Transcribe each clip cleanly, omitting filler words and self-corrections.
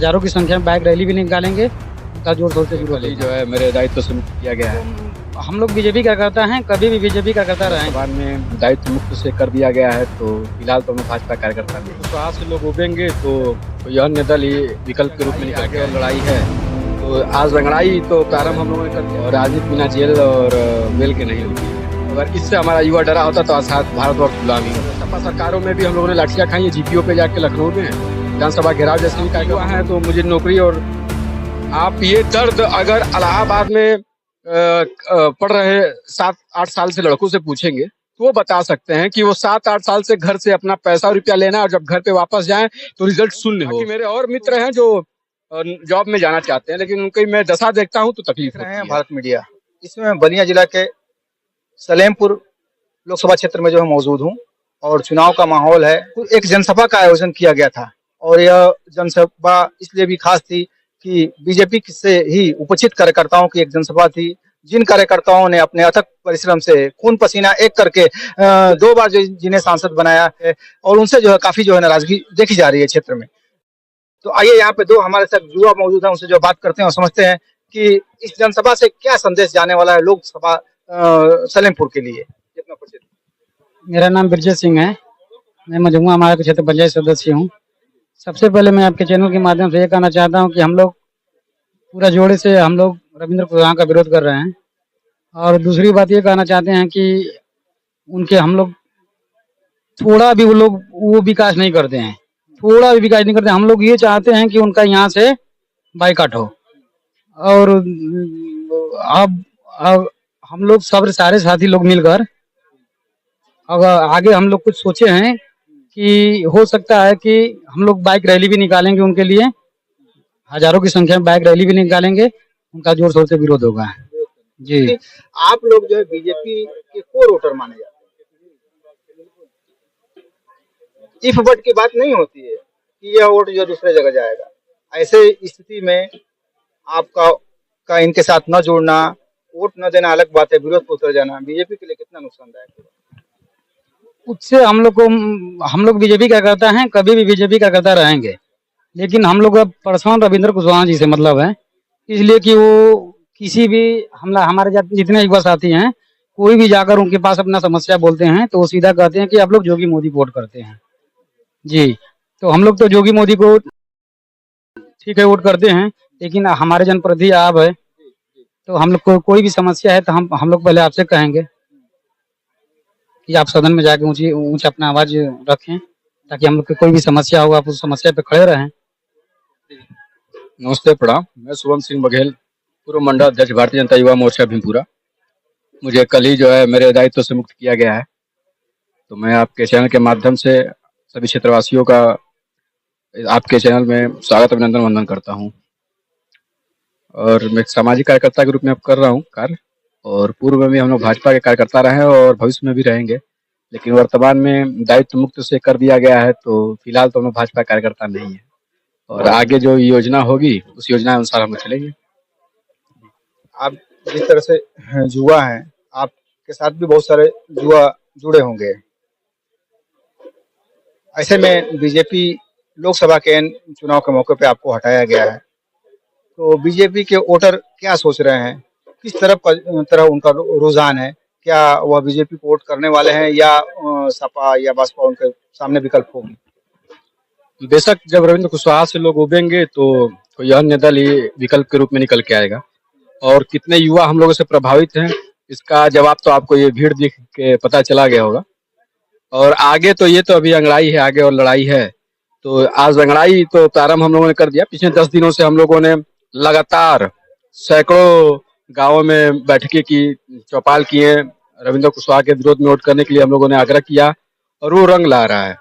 हजारों की संख्या में बाइक रैली भी निकालेंगे। उनका जोर शोर से विरोध जो है मेरे दायित्व से मुक्त किया गया है। हम लोग बीजेपी का करता है, कभी भी बीजेपी का करता रहे। वर्तमान में दायित्व मुक्त से कर दिया गया है, तो फिलहाल तो मैं भाजपा कार्यकर्ता नहीं। तो आज से लोग उबेंगे तो यह अन्य दल ही विकल्प के रूप में निकल के लड़ाई है। तो आज रंगड़ाई तो प्रारंभ हम लोगों ने कर दिया और राजनीति बिना जेल और बेल के नहीं होती है। अगर इससे हमारा युवा डरा होता तो आज भारतवर्ष गुलामी होता। सपा सरकारों में भी हम लोगों ने लाठियां खाई है, जीपीओ पे जाके लखनऊ में विधानसभा घेराव जैसे भी कार्यक्रम है। तो मुझे नौकरी और आप ये दर्द अगर इलाहाबाद में पढ़ रहे 7-8 साल से लड़कों से पूछेंगे तो वो बता सकते हैं कि वो 7-8 साल से घर से अपना पैसा और रुपया लेना और जब घर पे वापस जाएं तो रिजल्ट शून्य हो। मेरे और मित्र हैं जो जॉब में जाना चाहते हैं, लेकिन उनकी मैं दशा देखता हूं तो तकलीफ होती है। भारत मीडिया, इसमें बलिया जिला के सलेमपुर लोकसभा क्षेत्र में जो है मौजूद हूँ और चुनाव का माहौल है। एक जनसभा का आयोजन किया गया था और यह जनसभा इसलिए भी खास थी कि बीजेपी से ही उपस्थित कार्यकर्ताओं की एक जनसभा थी, जिन कार्यकर्ताओं ने अपने अथक परिश्रम से खून पसीना एक करके 2 बार जिन्हें सांसद बनाया है और उनसे जो है काफी जो है नाराजगी देखी जा रही है क्षेत्र में। तो आइए यहाँ पे 2 हमारे साथ युवा मौजूद है, उनसे जो बात करते हैं और समझते हैं कि इस जनसभा से क्या संदेश जाने वाला है लोकसभा सलेमपुर के लिए। कितना प्रसिद्ध। मेरा नाम ब्रजेश सिंह है, मैं मझुआ हमारे क्षेत्र पंचायत सदस्य हूँ। सबसे पहले मैं आपके चैनल के माध्यम से ये कहना चाहता हूँ कि हम लोग पूरा जोड़े से हम लोग रविंद्र कुशवाहा का विरोध कर रहे हैं। और दूसरी बात ये कहना चाहते हैं कि उनके हम लोग थोड़ा भी वो विकास नहीं करते हैं, थोड़ा भी विकास नहीं करते। हम लोग ये चाहते हैं कि उनका यहाँ से बाइकाट हो। और अब हम लोग सब सारे साथी लोग मिलकर अगर आगे हम लोग कुछ सोचे हैं कि हो सकता है कि हम लोग बाइक रैली भी निकालेंगे उनके लिए, हजारों की संख्या में बाइक रैली भी निकालेंगे। उनका जोर शोर से विरोध होगा जी। आप लोग जो है बीजेपी के कोर वोटर माने जाते हैं, इफ बट की बात नहीं होती है कि यह वोट जो दूसरे जगह जाएगा। ऐसे स्थिति में आपका इनके साथ न जुड़ना, वोट न देना अलग बात है, विरोध पर उतर जाना बीजेपी के लिए कितना नुकसानदायक है? उससे हम लोग बीजेपी का करता है, कभी भी बीजेपी का करता रहेंगे। लेकिन हम लोग अब पर्सनल रविंद्र कुशवाहा जी से मतलब है, इसलिए कि वो किसी भी हमारे जितने युवा साथी हैं, कोई भी जाकर उनके पास अपना समस्या बोलते हैं तो वो सीधा कहते हैं कि आप लोग जोगी मोदी को वोट करते हैं जी। तो हम लोग तो जोगी मोदी को ठीक है वोट करते हैं, लेकिन हमारे जनप्रतिनिधि आप है तो हम लोग को कोई भी समस्या है तो हम लोग पहले आपसे कहेंगे कि आप सदन में जाके ऊंची अपना आवाज रखें, ताकि हम लोग की कोई भी समस्या हो आप उस समस्या पे खड़े रहें। नमस्ते, प्रणाम। मैं शुभम सिंह बघेल, पूर्व मंडल अध्यक्ष भारतीय जनता युवा मोर्चा भीमपुरा। मुझे कल ही जो है मेरे दायित्व से मुक्त किया गया है। तो मैं आपके चैनल के माध्यम से सभी क्षेत्रवासियों का आपके चैनल में स्वागत अभिनंदन वंदन करता हूं। और मैं सामाजिक कार्यकर्ता के रूप में अब कर रहा हूं कार्य, और पूर्व में भी हम लोग भाजपा के कार्यकर्ता रहे हैं और भविष्य में भी रहेंगे। लेकिन वर्तमान में दायित्व मुक्त से कर दिया गया है, तो फिलहाल तो मैं भाजपा कार्यकर्ता नहीं है और आगे जो योजना होगी उस योजना अनुसार हम चलेंगे। आप जिस तरह से युवा हैं, आपके साथ भी बहुत सारे युवा जुड़े होंगे। ऐसे में बीजेपी लोकसभा के चुनाव के मौके पे आपको हटाया गया है, तो बीजेपी के वोटर क्या सोच रहे हैं? किस तरह उनका रुझान है? क्या वह बीजेपी को वोट करने वाले हैं या सपा या बसपा उनके सामने विकल्प होगी? बेशक जब रविंद्र कुशवाहा से लोग उबेंगे तो यह अन्य दल ही विकल्प के रूप में निकल के आएगा। और कितने युवा हम लोगों से प्रभावित हैं इसका जवाब तो आपको ये भीड़ देख के पता चला गया होगा। और आगे तो ये तो अभी अंगड़ाई है, आगे और लड़ाई है। तो आज अंगड़ाई तो प्रारंभ हम लोगों ने कर दिया। पिछले 10 दिनों से हम लोगों ने लगातार सैकड़ों गाँवों में बैठकें की, चौपाल किए। रविंद्र कुशवाहा के विरोध में वोट करने के लिए हम लोगों ने आग्रह किया और वो रंग ला रहा है।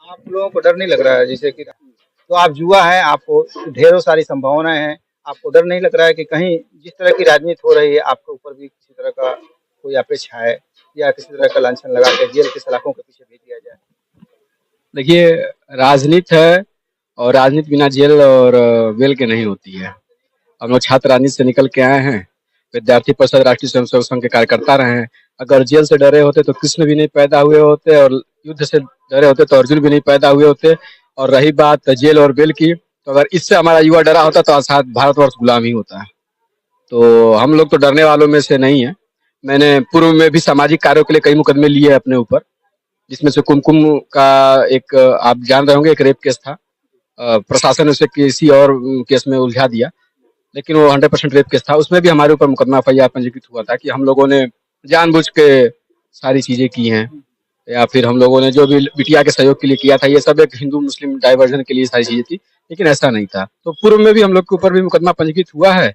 आप लोगों को डर नहीं लग रहा है? जैसे कि तो आप युवा हैं, आपको ढेरों सारी संभावनाएं हैं, आपको डर नहीं लग रहा है कि कहीं जिस तरह की राजनीति हो रही है आपके ऊपर भी किसी तरह का कोई अपेक्षा है या किसी तरह का लांछन लगा के जेल की सलाखों के पीछे भेज दिया जाए? देखिए, राजनीति है और राजनीति बिना जेल और बेल के नहीं होती है। हम लोग छात्र राजनीति से निकल के आए हैं, विद्यार्थी परिषद राष्ट्रीय स्वयंसेवक संघ के कार्यकर्ता रहे हैं। अगर जेल से डरे होते तो कृष्ण भी नहीं पैदा हुए होते और युद्ध से डरे होते तो अर्जुन भी नहीं पैदा हुए होते। और रही बात जेल और बेल की, तो अगर इससे हमारा युवा डरा होता तो आज शायद भारतवर्ष गुलाम ही होता है। तो हम लोग तो डरने वालों में से नहीं है। मैंने पूर्व में भी सामाजिक कार्यों के लिए कई मुकदमे लिए अपने ऊपर, जिसमें से कुमकुम का एक आप जान रहे होंगे, एक रेप केस था। प्रशासन ने उसे किसी और केस में उलझा दिया, लेकिन वो 100% रेप केस था। उसमें भी हमारे ऊपर मुकदमा एफआईआर पंजीकृत हुआ था कि हम लोगों ने जानबूझ के सारी चीजें की हैं, या फिर हम लोगों ने जो भी बिटिया के सहयोग के लिए किया था, ये सब एक हिंदू मुस्लिम डाइवर्जन के लिए सारी चीजें थी, लेकिन ऐसा नहीं था। तो पूर्व में भी हम लोग के ऊपर भी मुकदमा पंजीकृत हुआ है,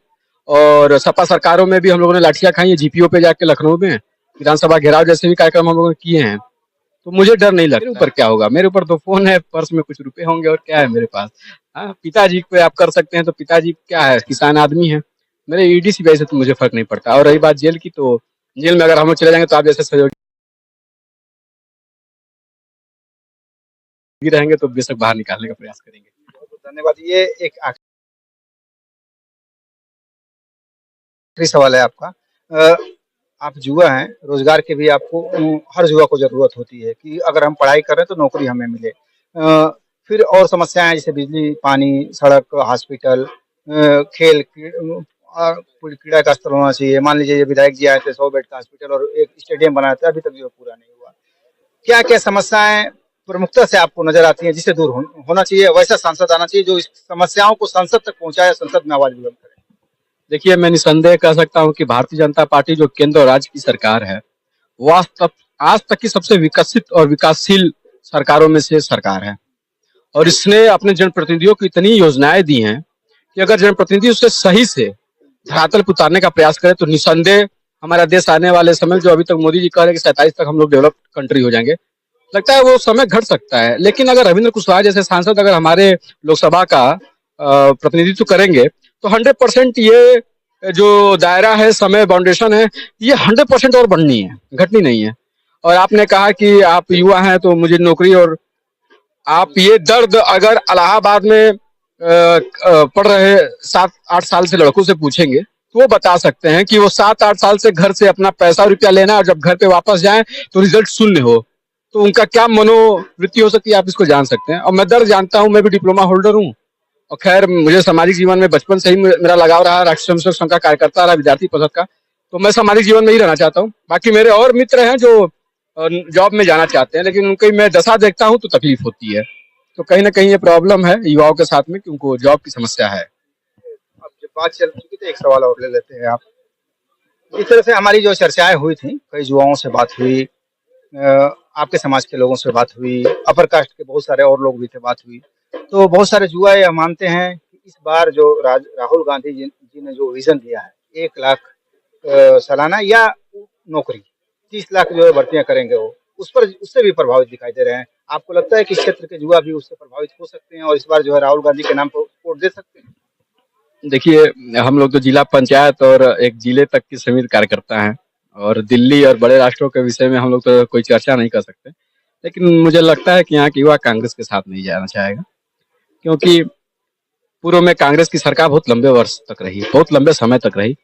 और सपा सरकारों में भी हम लोगों ने लाठियां खाई है, जीपीओ पे जाके लखनऊ में विधानसभा घेराव जैसे भी कार्यक्रम हम लोगों ने किए हैं। तो मुझे डर नहीं लगता। मेरे ऊपर क्या होगा, मेरे ऊपर तो फोन है, पर्स में कुछ रुपए होंगे, और क्या है मेरे पास। हाँ, पिताजी पे आप कर सकते हैं, तो पिताजी क्या है, किसान आदमी है। मेरे ईडी सीबीआई से तो मुझे फर्क नहीं पड़ता। और रही बात जेल की, तो जेल में अगर हम लोग चले जाएंगे तो आप जैसे सहयोगी रहेंगे तो बेशक बाहर निकालने का प्रयास करेंगे। धन्यवाद। ये एक आखिरी सवाल है आपका। आप युवा हैं, रोजगार की भी आपको हर युवा को जरूरत होती है कि अगर हम पढ़ाई कर रहे हैं तो नौकरी हमें मिले। फिर और समस्याएं हैं जैसे बिजली, पानी, सड़क, हॉस्पिटल, खेल क्रीड़ा का स्थल होना चाहिए। मान लीजिए ये विधायक जी आए थे, 100 बेड का हॉस्पिटल और एक स्टेडियम बनाया था, अभी तक जो पूरा नहीं हुआ। क्या क्या समस्याएं प्रमुखता से आपको नजर आती हैं जिसे दूर होना चाहिए? वैसा सांसद आना चाहिए जो इस समस्याओं को संसद तक पहुंचाए, संसद में आवाज बुलंद करे। देखिए, मैं निसंदेह कह सकता हूँ कि भारतीय जनता पार्टी जो केंद्र और राज्य की सरकार है, वो आज तक की सबसे विकसित और विकासशील सरकारों में से सरकार है। और इसने अपने जनप्रतिनिधियों को इतनी योजनाएं दी हैं कि अगर जनप्रतिनिधि उसे सही से धरातल पर उतारने का प्रयास करे तो निसंदेह हमारा देश आने वाले समय, जो अभी तक मोदी जी कह रहे हैं कि 47 तक हम लोग डेवलप्ड कंट्री हो जाएंगे, लगता है वो समय घट सकता है। लेकिन अगर रविंद्र कुशवाहा जैसे सांसद अगर हमारे लोकसभा का प्रतिनिधित्व करेंगे, तो 100% ये जो दायरा है, समय बाउंडेशन है, ये 100% और बढ़नी है, घटनी नहीं है। और आपने कहा कि आप युवा हैं तो मुझे नौकरी, और आप ये दर्द अगर इलाहाबाद में पढ़ रहे 7-8 साल से लड़कों से पूछेंगे, तो वो बता सकते हैं कि वो 7-8 साल से घर से अपना पैसा रुपया लेना, और जब घर पे वापस जाएं तो रिजल्ट शून्य हो, तो उनका क्या मनोवृत्ति हो सकती है, आप इसको जान सकते हैं। और मैं दर्द जानता हूं, मैं भी डिप्लोमा होल्डर हूं, और खैर मुझे सामाजिक जीवन में बचपन से ही मेरा लगाव रहा, राष्ट्रीय स्वयंसेवक संघ का कार्यकर्ता रहा, विद्यार्थी परिषद का। तो मैं सामाजिक जीवन में ही रहना चाहता हूँ। बाकी मेरे और मित्र हैं जो जॉब में जाना चाहते हैं, लेकिन उनकी मैं दशा देखता हूँ तो तकलीफ होती है। तो कहीं ना कहीं ये प्रॉब्लम है युवाओं के साथ में कि उनको जॉब की समस्या है। अब जब बात चल चुकी तो एक सवाल और ले लेते हैं आप। इस तरह से हमारी जो चर्चाएं हुई थी, कई युवाओं से बात हुई, आपके समाज के लोगों से बात हुई, अपर कास्ट के बहुत सारे और लोग भी थे, बात हुई। तो बहुत सारे युवा यह मानते हैं कि इस बार जो राहुल गांधी जी ने जो विजन दिया है, 1 लाख सालाना या नौकरी, 30 लाख जो है भर्तियां करेंगे, वो उस पर उससे भी प्रभावित दिखाई दे रहे हैं। आपको लगता है कि इस क्षेत्र के युवा भी उससे प्रभावित हो सकते हैं और इस बार जो है राहुल गांधी के नाम पर वोट दे सकते हैं? देखिए, हम लोग तो जिला पंचायत और एक जिले तक की सीमित कार्यकर्ता हैं, और दिल्ली और बड़े राष्ट्रों के विषय में हम लोग तो कोई चर्चा नहीं कर सकते। लेकिन मुझे लगता है कि यहाँ के युवा कांग्रेस के साथ नहीं जाना चाहेगा, क्योंकि पूर्व में कांग्रेस की सरकार बहुत लंबे वर्ष तक रही, बहुत लंबे समय तक रही।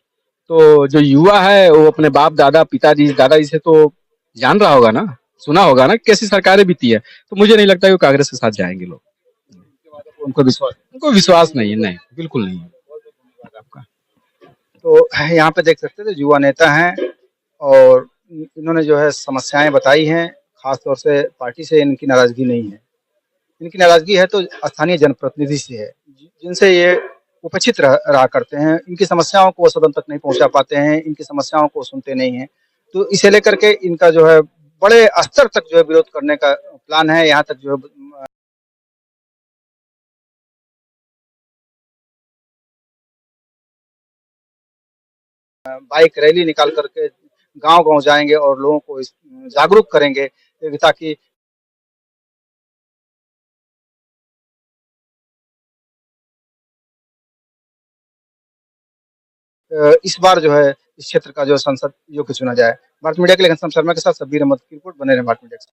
तो जो युवा है वो अपने बाप दादा, पिताजी, दादाजी से तो जान रहा होगा ना, सुना होगा ना कैसी सरकारें बीती है। तो मुझे नहीं लगता कि वो कांग्रेस के साथ जाएंगे लोग। उनको विश्वास नहीं है, नहीं, बिल्कुल नहीं है। आपका तो यहाँ पे देख सकते हैं जो युवा नेता हैं और इन्होंने जो है समस्याएं बताई हैं, खासतौर से पार्टी से इनकी नाराजगी नहीं है। इनकी नाराजगी है तो स्थानीय जनप्रतिनिधि से है, जिनसे ये उपेक्षित रहा करते हैं। इनकी समस्याओं को वो सदन तक नहीं पहुंचा पाते हैं, इनकी समस्याओं को सुनते नहीं हैं। तो इसे लेकर के इनका जो है बड़े स्तर तक जो है विरोध करने का प्लान है। यहाँ तक जो है बाइक रैली निकाल करके गांव-गांव जाएंगे और लोगों को जागरूक करेंगे, ताकि इस बार जो है इस क्षेत्र का जो संसद योग्य चुना जाए। भारत मीडिया के लिए घनश्याम शर्मा के साथ शब्बीर अहमद की रिपोर्ट। बने रहें भारत मीडिया के साथ।